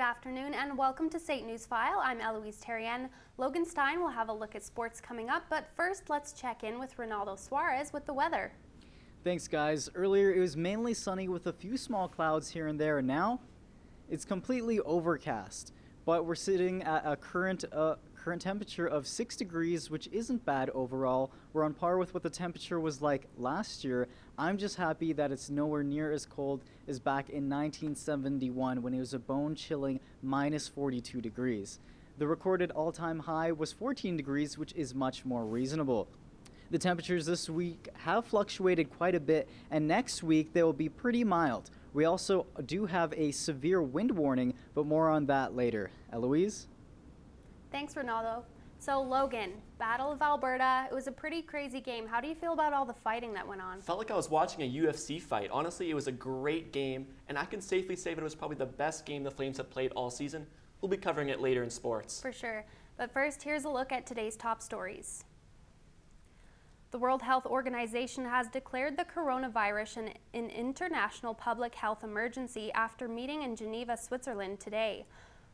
afternoon and welcome to St. Newsfile. I'm Eloise Terrien. Logan Stein will have a look at sports coming up, but first let's check in with Ronaldo Suarez with the weather. Thanks, guys. Earlier it was mainly sunny with a few small clouds here and there, and now it's completely overcast. But we're sitting at a current temperature of 6 degrees, which isn't bad overall. We're on par with what the temperature was like last year. I'm just happy that it's nowhere near as cold as back in 1971 when it was a bone-chilling minus 42 degrees. The recorded all-time high was 14 degrees, which is much more reasonable. The temperatures this week have fluctuated quite a bit, and next week they will be pretty mild. We also do have a severe wind warning, but more on that later. Eloise? Thanks, Ronaldo. So, Logan, Battle of Alberta, it was a pretty crazy game. How do you feel about all the fighting that went on? Felt like I was watching a UFC fight. Honestly, it was a great game, and I can safely say that it was probably the best game the Flames have played all season. We'll be covering it later in sports. For sure. But first, here's a look at today's top stories. The World Health Organization has declared the coronavirus an international public health emergency after meeting in Geneva, Switzerland today.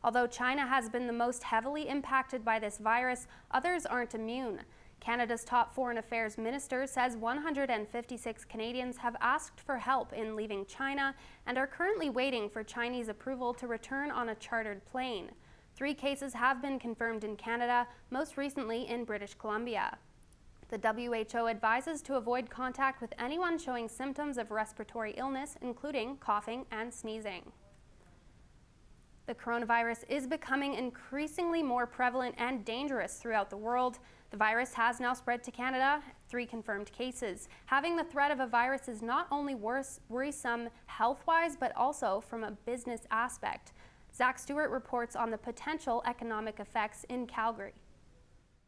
Although China has been the most heavily impacted by this virus, others aren't immune. Canada's top foreign affairs minister says 156 Canadians have asked for help in leaving China and are currently waiting for Chinese approval to return on a chartered plane. 3 cases have been confirmed in Canada, most recently in British Columbia. The WHO advises to avoid contact with anyone showing symptoms of respiratory illness, including coughing and sneezing. The coronavirus is becoming increasingly more prevalent and dangerous throughout the world. The virus has now spread to Canada, 3 confirmed cases. Having the threat of a virus is not only worrisome health-wise, but also from a business aspect. Zach Stewart reports on the potential economic effects in Calgary.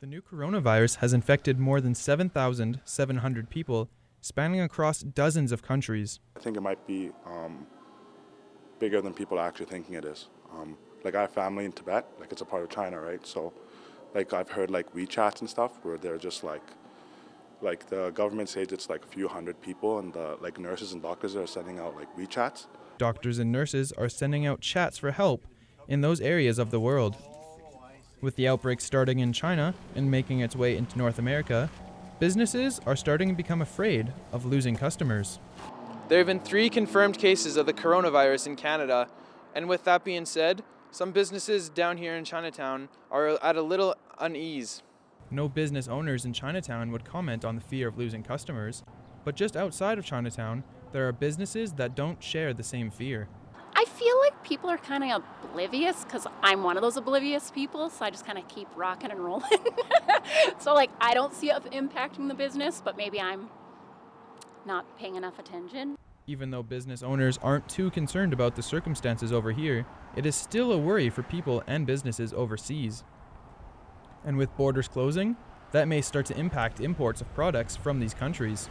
The new coronavirus has infected more than 7,700 people, spanning across dozens of countries. I think it might be bigger than people are actually thinking it is. Like I have family in Tibet, like it's a part of China, right? So like I've heard like WeChats and stuff where they're just like the government says it's like a few hundred people, and the like nurses and doctors are sending out like WeChats. Doctors and nurses are sending out chats for help in those areas of the world. With the outbreak starting in China and making its way into North America, businesses are starting to become afraid of losing customers. There have been 3 confirmed cases of the coronavirus in Canada, and with that being said, some businesses down here in Chinatown are at a little unease. No business owners in Chinatown would comment on the fear of losing customers, but just outside of Chinatown, there are businesses that don't share the same fear. I feel like people are kind of oblivious because I'm one of those oblivious people, so I just kind of keep rocking and rolling. So like I don't see it impacting the business, but maybe I'm not paying enough attention. Even though business owners aren't too concerned about the circumstances over here, it is still a worry for people and businesses overseas. And with borders closing, that may start to impact imports of products from these countries.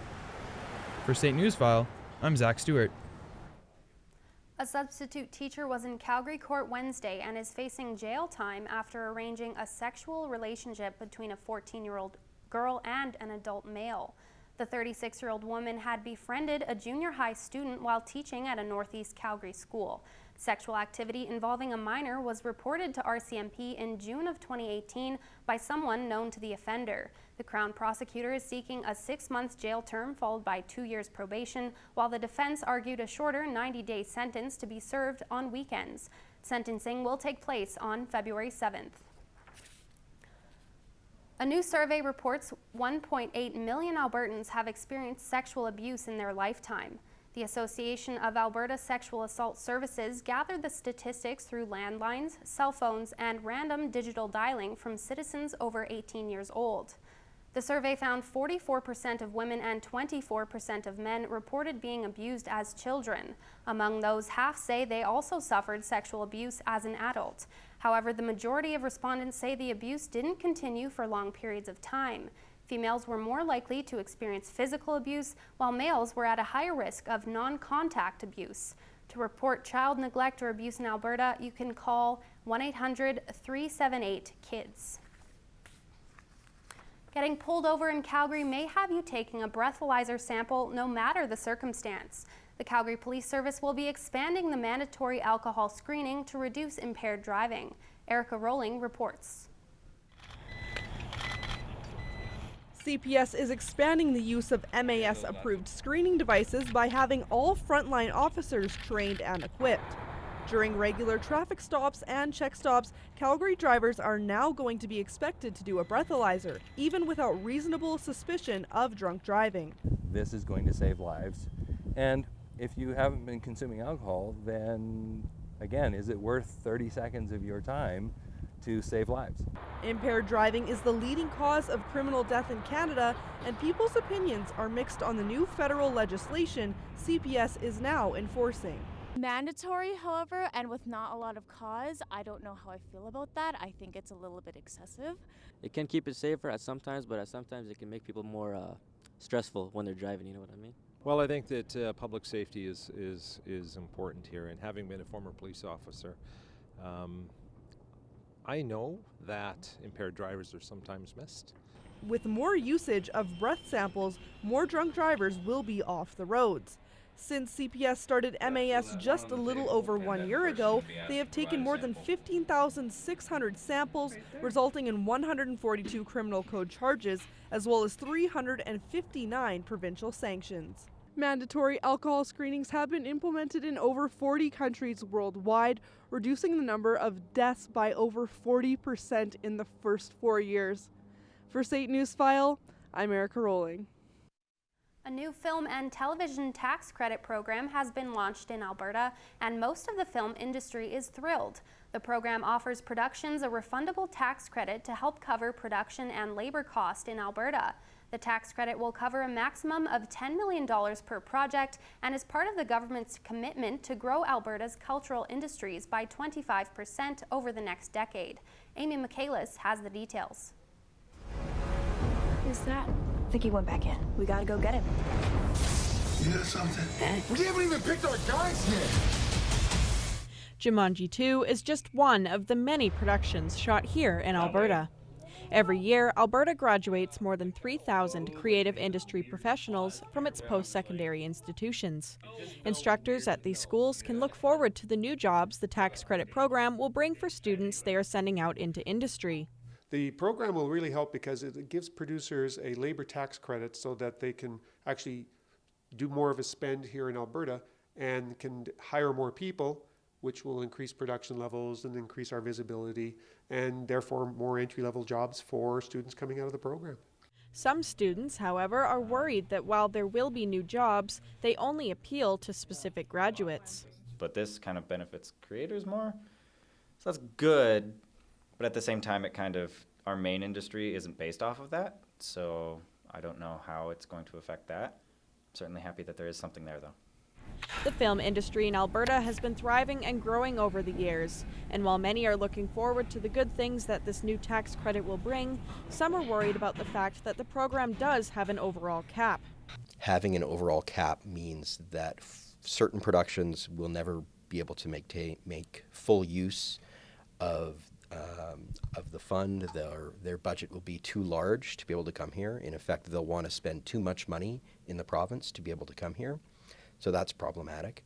For St. Newsfile, I'm Zach Stewart. A substitute teacher was in Calgary court Wednesday and is facing jail time after arranging a sexual relationship between a 14-year-old girl and an adult male. The 36-year-old woman had befriended a junior high student while teaching at a Northeast Calgary school. Sexual activity involving a minor was reported to RCMP in June of 2018 by someone known to the offender. The Crown prosecutor is seeking a 6-month jail term followed by 2 years probation, while the defense argued a shorter 90-day sentence to be served on weekends. Sentencing will take place on February 7th. A new survey reports 1.8 million Albertans have experienced sexual abuse in their lifetime. The Association of Alberta Sexual Assault Services gathered the statistics through landlines, cell phones, and random digital dialing from citizens over 18 years old. The survey found 44% of women and 24% of men reported being abused as children. Among those, half say they also suffered sexual abuse as an adult. However, the majority of respondents say the abuse didn't continue for long periods of time. Females were more likely to experience physical abuse, while males were at a higher risk of non-contact abuse. To report child neglect or abuse in Alberta, you can call 1-800-378-KIDS. Getting pulled over in Calgary may have you taking a breathalyzer sample no matter the circumstance. The Calgary Police Service will be expanding the mandatory alcohol screening to reduce impaired driving. Erica Rowling reports. CPS is expanding the use of MAS-approved screening devices by having all frontline officers trained and equipped. During regular traffic stops and check stops, Calgary drivers are now going to be expected to do a breathalyzer, even without reasonable suspicion of drunk driving. This is going to save lives. And if you haven't been consuming alcohol, then again, is it worth 30 seconds of your time to save lives? Impaired driving is the leading cause of criminal death in Canada, and people's opinions are mixed on the new federal legislation CPS is now enforcing. Mandatory, however, and with not a lot of cause, I don't know how I feel about that. I think it's a little bit excessive. It can keep it safer at sometimes, but at sometimes it can make people more stressful when they're driving, you know what I mean? Well, I think that public safety is important here, and having been a former police officer, I know that impaired drivers are sometimes missed. With more usage of breath samples, more drunk drivers will be off the roads. Since CPS started MAS just a little over 1 year ago, they have taken more than 15,600 samples, resulting in 142 criminal code charges, as well as 359 provincial sanctions. Mandatory alcohol screenings have been implemented in over 40 countries worldwide, reducing the number of deaths by over 40% in the first 4 years. For State Newsfile, I'm Erica Rowling. A new film and television tax credit program has been launched in Alberta, and most of the film industry is thrilled. The program offers productions a refundable tax credit to help cover production and labor costs in Alberta. The tax credit will cover a maximum of $10 million per project and is part of the government's commitment to grow Alberta's cultural industries by 25% over the next decade. Amy Michaelis has the details. Who's that? I think he went back in. We gotta go get him. You hear something? We haven't even picked our guys yet. Jumanji 2 is just one of the many productions shot here in Alberta. Every year, Alberta graduates more than 3,000 creative industry professionals from its post-secondary institutions. Instructors at these schools can look forward to the new jobs the tax credit program will bring for students they are sending out into industry. The program will really help because it gives producers a labor tax credit so that they can actually do more of a spend here in Alberta and can hire more people, which will increase production levels and increase our visibility, and therefore more entry-level jobs for students coming out of the program. Some students, however, are worried that while there will be new jobs, they only appeal to specific graduates. But this kind of benefits creators more, so that's good. But at the same time, our main industry isn't based off of that, so I don't know how it's going to affect that. I'm certainly happy that there is something there, though. The film industry in Alberta has been thriving and growing over the years, and while many are looking forward to the good things that this new tax credit will bring, some are worried about the fact that the program does have an overall cap. Having an overall cap means that certain productions will never be able to make full use of the fund. Their budget will be too large to be able to come here. In effect, they'll want to spend too much money in the province to be able to come here. So that's problematic.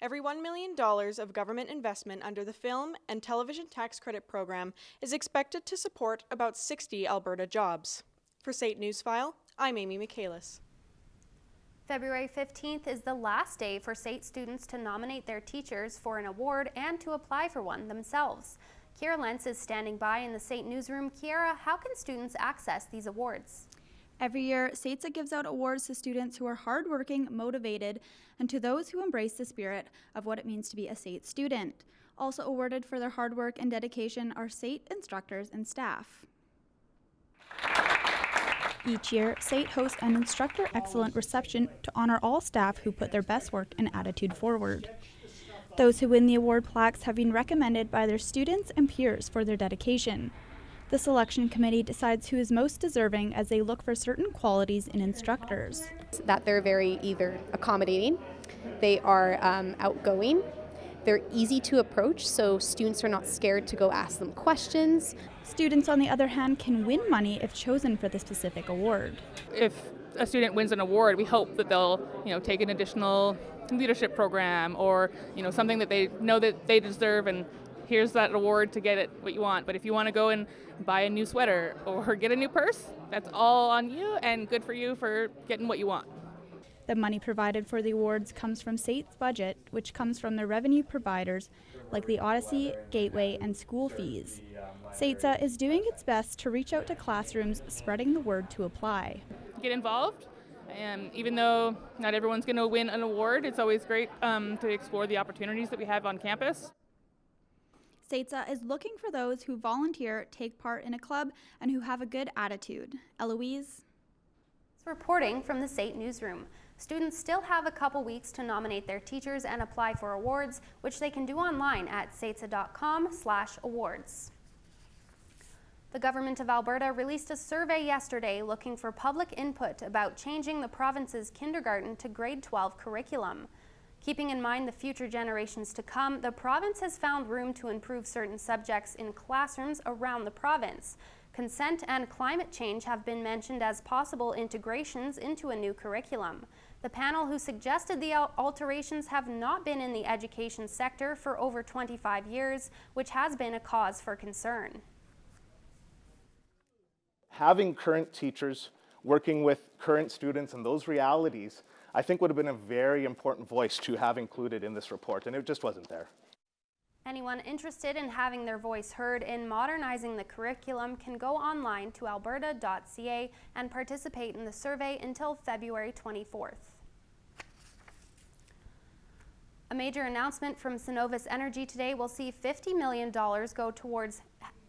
Every $1 million of government investment under the film and television tax credit program is expected to support about 60 Alberta jobs. For State Newsfile, I'm Amy Michaelis. February 15th is the last day for SAIT students to nominate their teachers for an award and to apply for one themselves. Kiera Lentz is standing by in the SAIT newsroom. Kiera, how can students access these awards? Every year, SAITSA gives out awards to students who are hardworking, motivated, and to those who embrace the spirit of what it means to be a SAIT student. Also awarded for their hard work and dedication are SAIT instructors and staff. Each year, SAIT hosts an Instructor Excellent reception to honor all staff who put their best work and attitude forward. Those who win the award plaques have been recommended by their students and peers for their dedication. The selection committee decides who is most deserving as they look for certain qualities in instructors. That they're very either accommodating, they are outgoing, they're easy to approach, so students are not scared to go ask them questions. Students, on the other hand, can win money if chosen for the specific award. If a student wins an award, we hope that they'll, take an additional leadership program or, something that they know that they deserve, and here's that award to get it what you want. But if you want to go and buy a new sweater or get a new purse, that's all on you, and good for you for getting what you want. The money provided for the awards comes from SAIT's budget, which comes from the revenue providers like the Odyssey, Gateway, and school fees. SAITSA is doing its best to reach out to classrooms, spreading the word to apply. Get involved. Even though not everyone's going to win an award, it's always great to explore the opportunities that we have on campus. SAITSA is looking for those who volunteer, take part in a club, and who have a good attitude. Eloise? Reporting from the SAIT newsroom. Students still have a couple weeks to nominate their teachers and apply for awards, which they can do online at saitsa.com/awards. The government of Alberta released a survey yesterday looking for public input about changing the province's kindergarten to grade 12 curriculum. Keeping in mind the future generations to come, the province has found room to improve certain subjects in classrooms around the province. Consent and climate change have been mentioned as possible integrations into a new curriculum. The panel who suggested the alterations have not been in the education sector for over 25 years, which has been a cause for concern. Having current teachers working with current students and those realities, I think would have been a very important voice to have included in this report, and it just wasn't there. Anyone interested in having their voice heard in modernizing the curriculum can go online to alberta.ca and participate in the survey until February 24th. A major announcement from Cenovus Energy today will see $50 million go towards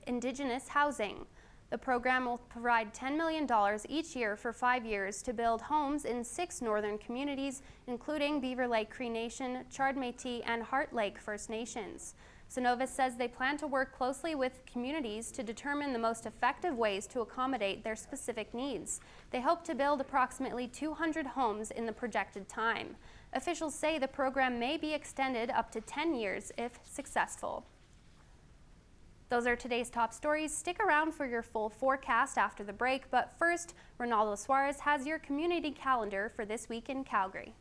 Indigenous housing. The program will provide $10 million each year for 5 years to build homes in 6 northern communities, including Beaver Lake Cree Nation, Chard Métis, and Heart Lake First Nations. Cenovus says they plan to work closely with communities to determine the most effective ways to accommodate their specific needs. They hope to build approximately 200 homes in the projected time. Officials say the program may be extended up to 10 years if successful. Those are today's top stories. Stick around for your full forecast after the break, but first, Ronaldo Suarez has your community calendar for this week in Calgary.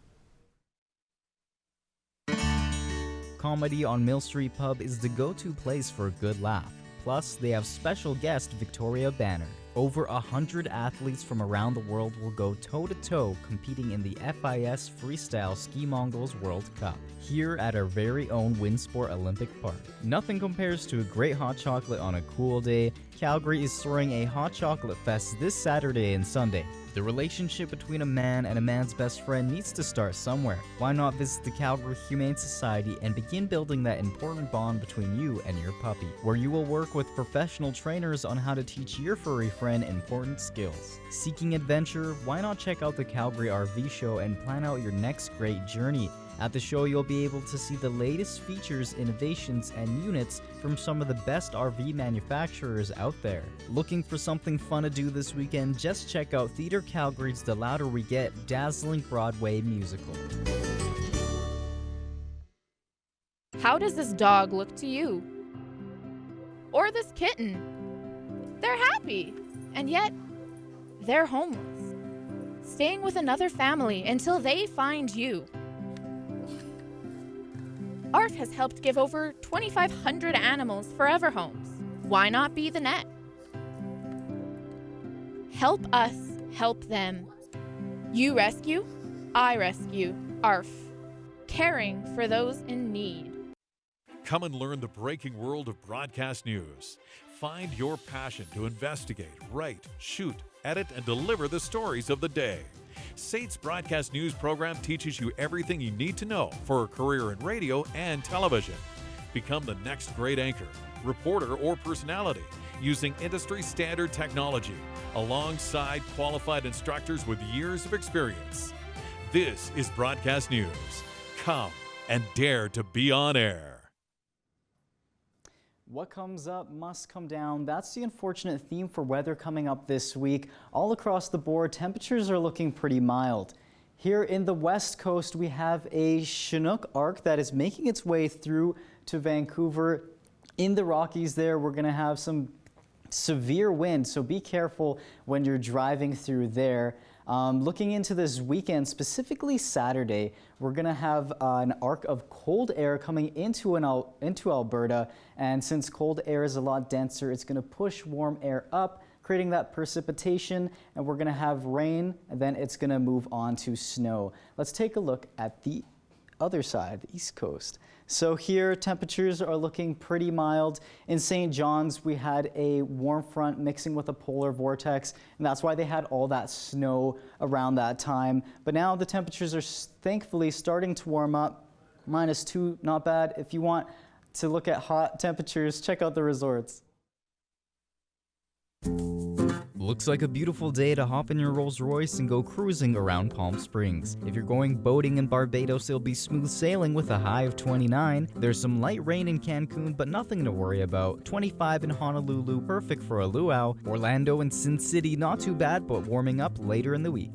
Comedy on Mill Street Pub is the go-to place for a good laugh. Plus, they have special guest Victoria Banner. Over 100 athletes from around the world will go toe-to-toe competing in the FIS Freestyle Ski Mongols World Cup, here at our very own Winsport Olympic Park. Nothing compares to a great hot chocolate on a cool day. Calgary is throwing a hot chocolate fest this Saturday and Sunday. The relationship between a man and a man's best friend needs to start somewhere. Why not visit the Calgary Humane Society and begin building that important bond between you and your puppy, where you will work with professional trainers on how to teach your furry friend important skills. Seeking adventure? Why not check out the Calgary RV Show and plan out your next great journey? At the show, you'll be able to see the latest features, innovations, and units from some of the best RV manufacturers out there. Looking for something fun to do this weekend? Just check out Theatre Calgary's The Louder We Get dazzling Broadway musical. How does this dog look to you? Or this kitten? They're happy, and yet they're homeless, staying with another family until they find you. ARF has helped give over 2,500 animals forever homes. Why not be the net? Help us help them. You rescue, I rescue. ARF. Caring for those in need. Come and learn the breaking world of broadcast news. Find your passion to investigate, write, shoot, edit, and deliver the stories of the day. SAIT's broadcast news program teaches you everything you need to know for a career in radio and television. Become the next great anchor, reporter, or personality using industry standard technology alongside qualified instructors with years of experience. This is Broadcast News. Come and dare to be on air. What comes up must come down. That's the unfortunate theme for weather coming up this week. All across the board, temperatures are looking pretty mild. Here in the West Coast, we have a Chinook arc that is making its way through to Vancouver. In the Rockies there, we're going to have some severe wind, so be careful when you're driving through there. Looking into this weekend, specifically Saturday, we're going to have an arc of cold air coming into Alberta, and since cold air is a lot denser, it's going to push warm air up, creating that precipitation, and we're going to have rain, and then it's going to move on to snow. Let's take a look at the other side, the East Coast. So here, temperatures are looking pretty mild. In St. John's, we had a warm front mixing with a polar vortex, and that's why they had all that snow around that time. But now the temperatures are thankfully starting to warm up. -2, not bad. If you want to look at hot temperatures, check out the resorts. Looks like a beautiful day to hop in your Rolls-Royce and go cruising around Palm Springs. If you're going boating in Barbados, it'll be smooth sailing with a high of 29. There's some light rain in Cancun, but nothing to worry about. 25 in Honolulu, perfect for a luau. Orlando and Sin City, not too bad, but warming up later in the week.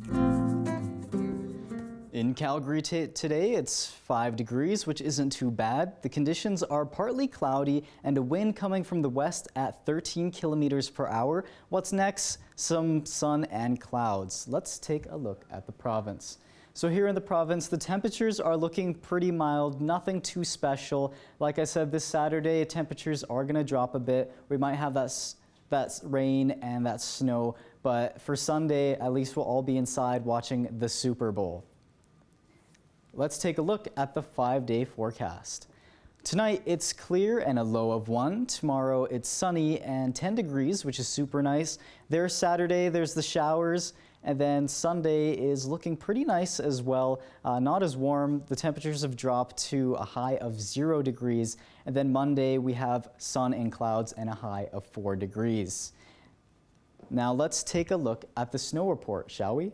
In Calgary today, it's 5 degrees, which isn't too bad. The conditions are partly cloudy and a wind coming from the west at 13 kilometers per hour. What's next? Some sun and clouds. Let's take a look at the province. So here in the province, the temperatures are looking pretty mild, nothing too special. Like I said, this Saturday, temperatures are going to drop a bit. We might have that rain and that snow, but for Sunday, at least we'll all be inside watching the Super Bowl. Let's take a look at the 5-day forecast. Tonight, it's clear and a low of 1. Tomorrow, it's sunny and 10 degrees, which is super nice. There's Saturday, there's the showers, and then Sunday is looking pretty nice as well. Not as warm. The temperatures have dropped to a high of 0 degrees. And then Monday, we have sun and clouds and a high of 4 degrees. Now, let's take a look at the snow report, shall we?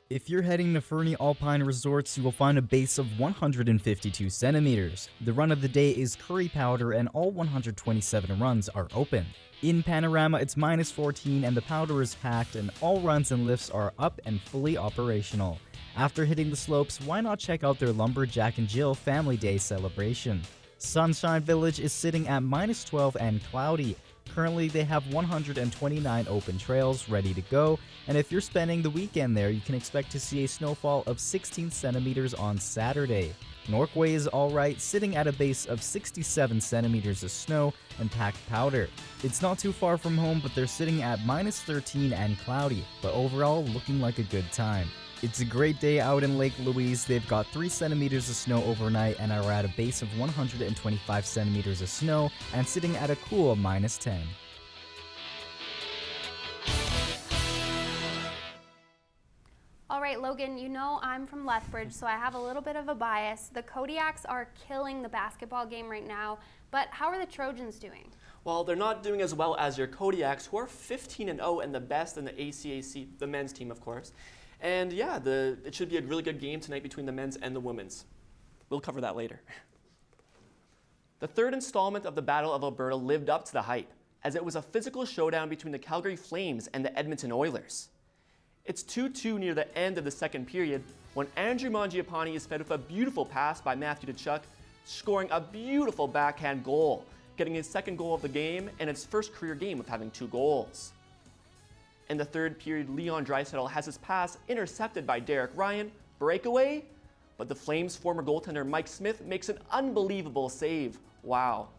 If you're heading to Fernie Alpine Resorts, you will find a base of 152 centimeters. The run of the day is Curry Powder and all 127 runs are open. In Panorama, it's -14 and the powder is packed and all runs and lifts are up and fully operational. After hitting the slopes, why not check out their Lumberjack and Jill Family Day celebration? Sunshine Village is sitting at -12 and cloudy. Currently, they have 129 open trails ready to go, and if you're spending the weekend there, you can expect to see a snowfall of 16 centimeters on Saturday. Norquay is alright, sitting at a base of 67 centimeters of snow and packed powder. It's not too far from home, but they're sitting at -13 and cloudy, but overall looking like a good time. It's a great day out in Lake Louise. They've got 3 centimeters of snow overnight and are at a base of 125 centimeters of snow and sitting at a cool -10. All right, Logan, you know I'm from Lethbridge, so I have a little bit of a bias. The Kodiaks are killing the basketball game right now, but how are the Trojans doing? Well, they're not doing as well as your Kodiaks, who are 15-0 and the best in the ACAC, the men's team, of course. And yeah, it should be a really good game tonight between the men's and the women's. We'll cover that later. The third installment of the Battle of Alberta lived up to the hype, as it was a physical showdown between the Calgary Flames and the Edmonton Oilers. It's 2-2 near the end of the second period when Andrew Mangiapane is fed with a beautiful pass by Matthew Tkachuk, scoring a beautiful backhand goal, getting his second goal of the game and his first career game of having 2 goals. In the third period, Leon Draisaitl has his pass intercepted by Derek Ryan, breakaway, but the Flames' former goaltender Mike Smith makes an unbelievable save. Wow.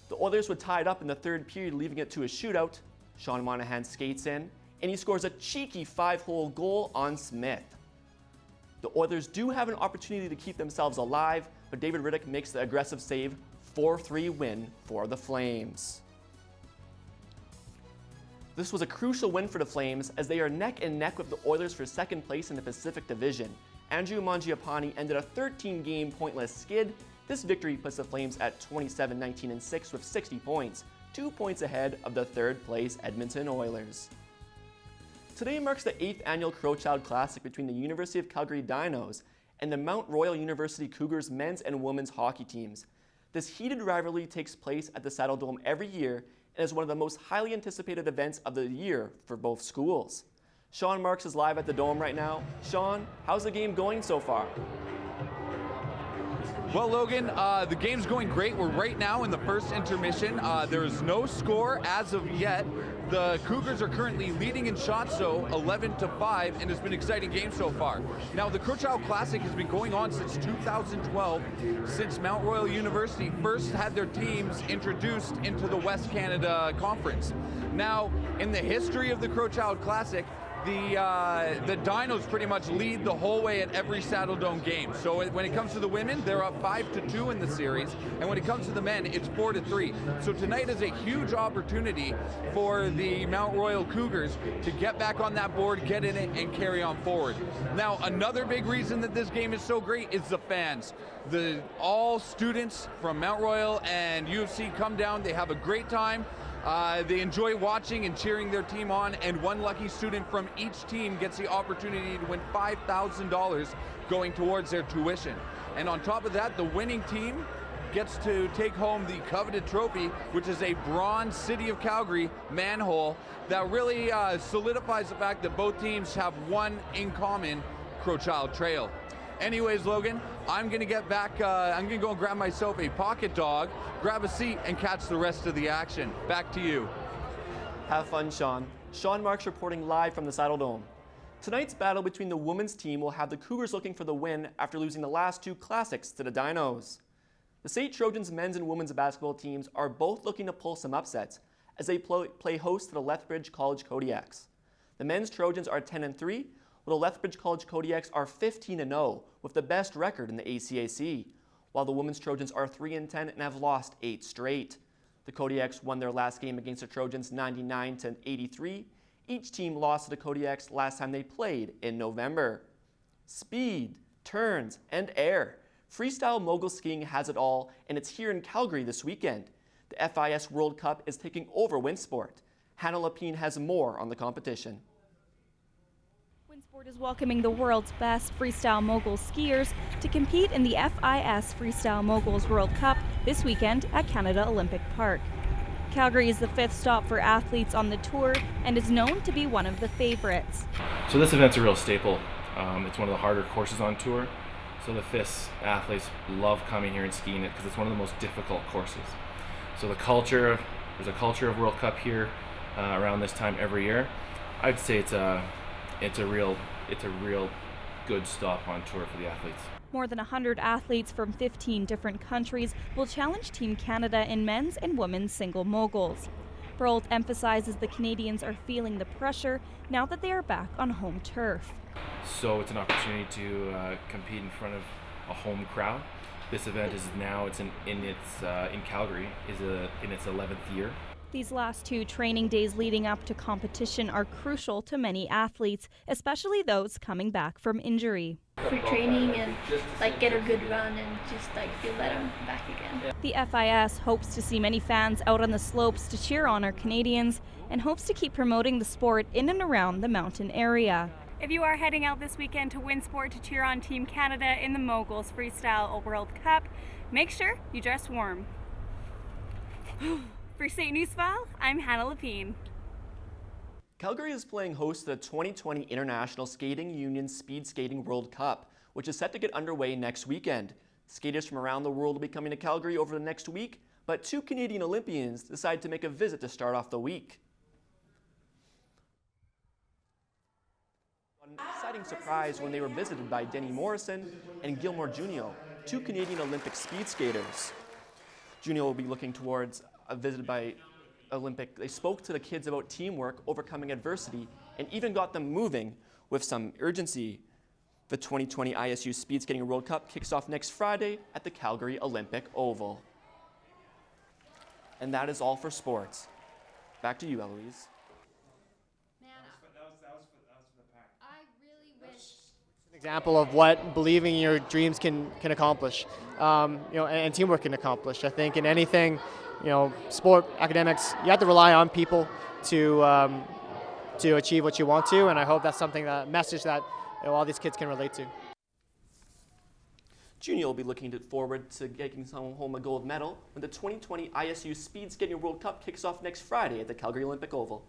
The Oilers would tie it up in the third period, leaving it to a shootout. Sean Monahan skates in, and he scores a cheeky 5-hole goal on Smith. The Oilers do have an opportunity to keep themselves alive, but David Riddick makes the aggressive save. 4-3 win for the Flames. This was a crucial win for the Flames as they are neck and neck with the Oilers for second place in the Pacific Division. Andrew Mangiapane ended a 13-game pointless skid. This victory puts the Flames at 27-19-6 with 60 points, 2 points ahead of the third place Edmonton Oilers. Today marks the 8th annual Crowchild Classic between the University of Calgary Dinos and the Mount Royal University Cougars men's and women's hockey teams. This heated rivalry takes place at the Saddle Dome every year and is one of the most highly anticipated events of the year for both schools. Sean Marks is live at the Dome right now. Sean, how's the game going so far? Well, Logan, the game's going great. We're right now in the first intermission. There's no score as of yet. The Cougars are currently leading in shots, so 11-5, and it's been an exciting game so far. Now, the Crowchild Classic has been going on since 2012, since Mount Royal University first had their teams introduced into the West Canada Conference. Now, in the history of the Crowchild Classic, the Dinos pretty much lead the whole way at every Saddle Dome game. So when it comes to the women, they're up 5-2 in the series, and when it comes to the men, it's 4-3. So tonight is a huge opportunity for the Mount Royal Cougars to get back on that board, get in it, and carry on forward. Now, another big reason that this game is so great is the fans. All students from Mount Royal and UFC come down, they have a great time. They enjoy watching and cheering their team on, and one lucky student from each team gets the opportunity to win $5,000 going towards their tuition. And on top of that, the winning team gets to take home the coveted trophy, which is a bronze City of Calgary manhole that really solidifies the fact that both teams have one in common Crowchild Trail. Anyways, Logan, I'm gonna get back, I'm gonna go and grab myself a pocket dog, grab a seat, and catch the rest of the action. Back to you. Have fun, Sean. Sean Marks reporting live from the Saddle Dome. Tonight's battle between the women's team will have the Cougars looking for the win after losing the last two classics to the Dinos. The St. Trojans men's and women's basketball teams are both looking to pull some upsets as they play host to the Lethbridge College Kodiaks. The men's Trojans are 10-3, while the Lethbridge College Kodiaks are 15-0 with the best record in the ACAC, while the women's Trojans are 3-10 and have lost 8 straight. The Kodiaks won their last game against the Trojans 99-83. Each team lost to the Kodiaks last time they played in November. Speed, turns, and air. Freestyle mogul skiing has it all, and it's here in Calgary this weekend. The FIS World Cup is taking over Winsport. Hannah Lapine has more on the competition. Winsport is welcoming the world's best freestyle mogul skiers to compete in the FIS Freestyle Moguls World Cup this weekend at Canada Olympic Park. Calgary is the 5th stop for athletes on the tour and is known to be one of the favorites. So this event's a real staple. It's one of the harder courses on tour. So the FIS athletes love coming here and skiing it because it's one of the most difficult courses. So there's a culture of World Cup here around this time every year. I'd say it's a real good stop on tour for the athletes. More than 100 athletes from 15 different countries will challenge Team Canada in men's and women's single moguls. Brault emphasizes the Canadians are feeling the pressure now that they are back on home turf. So it's an opportunity to compete in front of a home crowd. This event is now in Calgary in its 11th year. These last 2 training days leading up to competition are crucial to many athletes, especially those coming back from injury. For training and get a good run and just feel that I'm back again. The FIS hopes to see many fans out on the slopes to cheer on our Canadians and hopes to keep promoting the sport in and around the mountain area. If you are heading out this weekend to Winsport to cheer on Team Canada in the Moguls Freestyle World Cup, make sure you dress warm. For St. Newsfile, I'm Hannah Lapine. Calgary is playing host to the 2020 International Skating Union Speed Skating World Cup, which is set to get underway next weekend. Skaters from around the world will be coming to Calgary over the next week, but 2 Canadian Olympians decided to make a visit to start off the week. An exciting surprise when they were visited by Denny Morrison and Gilmore Junio, 2 Canadian Olympic speed skaters. Junio will be looking towards a visit by Olympic. They spoke to the kids about teamwork, overcoming adversity, and even got them moving with some urgency. The 2020 ISU Speed Skating World Cup kicks off next Friday at the Calgary Olympic Oval. And that is all for sports. Back to you, Eloise. Example of what believing in your dreams can accomplish, and teamwork can accomplish. I think in anything, sport, academics, you have to rely on people to achieve what you want to, and I hope that's message that all these kids can relate to. Junior will be looking forward to getting home a gold medal when the 2020 ISU Speed Skating World Cup kicks off next Friday at the Calgary Olympic Oval.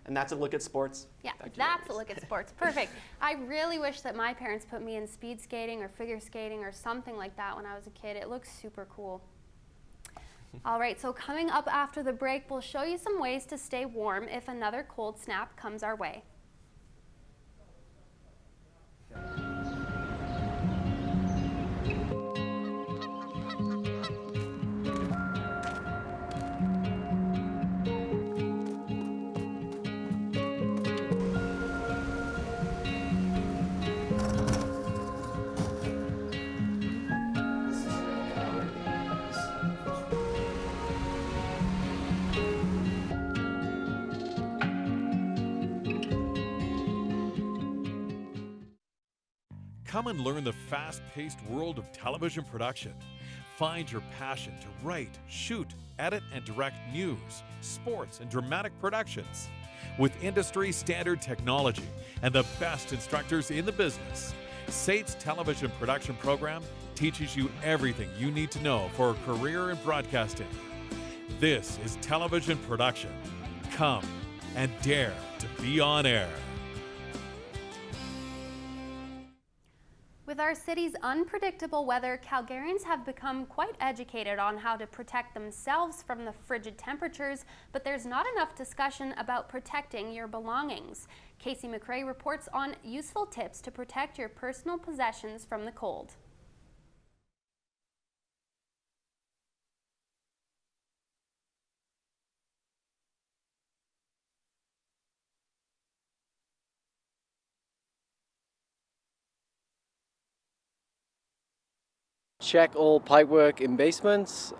And that's a look at sports. Yeah, that's a look at sports. Perfect. I really wish that my parents put me in speed skating or figure skating or something like that when I was a kid. It looks super cool. All right, so coming up after the break, we'll show you some ways to stay warm if another cold snap comes our way. Come and learn the fast-paced world of television production. Find your passion to write, shoot, edit, and direct news, sports, and dramatic productions. With industry-standard technology and the best instructors in the business, SAIT's television production program teaches you everything you need to know for a career in broadcasting. This is television production. Come and dare to be on air. With our city's unpredictable weather, Calgarians have become quite educated on how to protect themselves from the frigid temperatures, but there's not enough discussion about protecting your belongings. Casey McRae reports on useful tips to protect your personal possessions from the cold. Check all pipework in basements.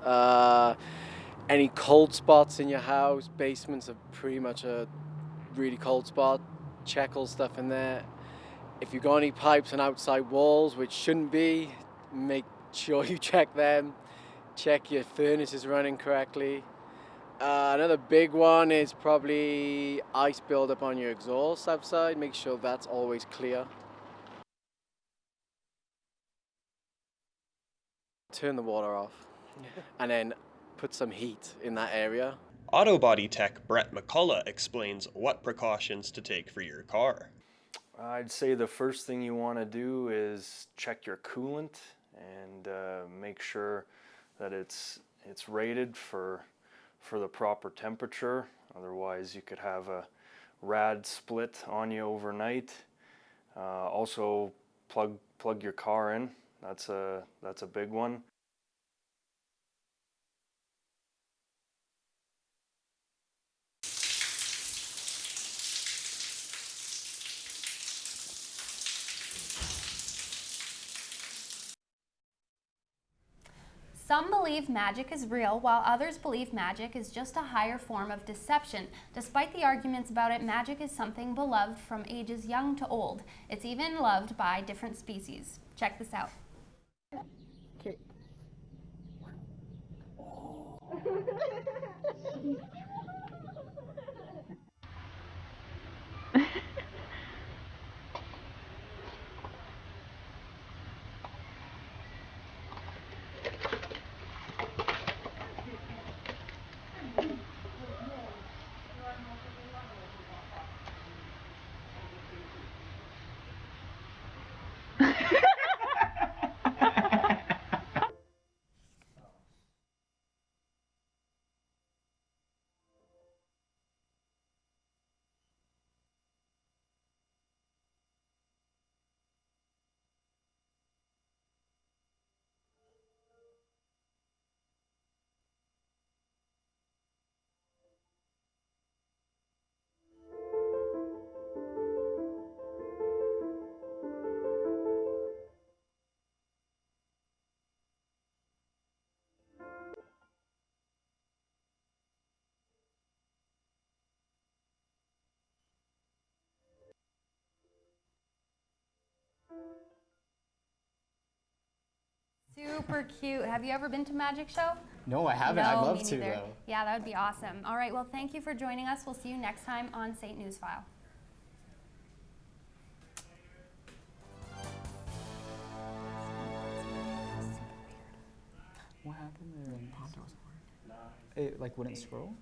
Any cold spots in your house. Basements are pretty much a really cold spot. Check all stuff in there. If you've got any pipes on outside walls, which shouldn't be, make sure you check them. Check your furnace is running correctly. Another big one is probably ice buildup on your exhaust outside. Make sure that's always clear. Turn the water off and then put some heat in that area. Auto body tech Brett McCullough explains what precautions to take for your car. I'd say the first thing you want to do is check your coolant and make sure that it's rated for the proper temperature. Otherwise you could have a rad split on you overnight. Also plug your car in. That's a big one. Some believe magic is real, while others believe magic is just a higher form of deception. Despite the arguments about it, magic is something beloved from ages young to old. It's even loved by different species. Check this out. Okay. Super cute. Have you ever been to a magic show? No, I haven't. No, I'd love me to, neither. though. Yeah, that would be awesome. All right, well, thank you for joining us. We'll see you next time on St. Newsfile. What happened there? It like wouldn't scroll?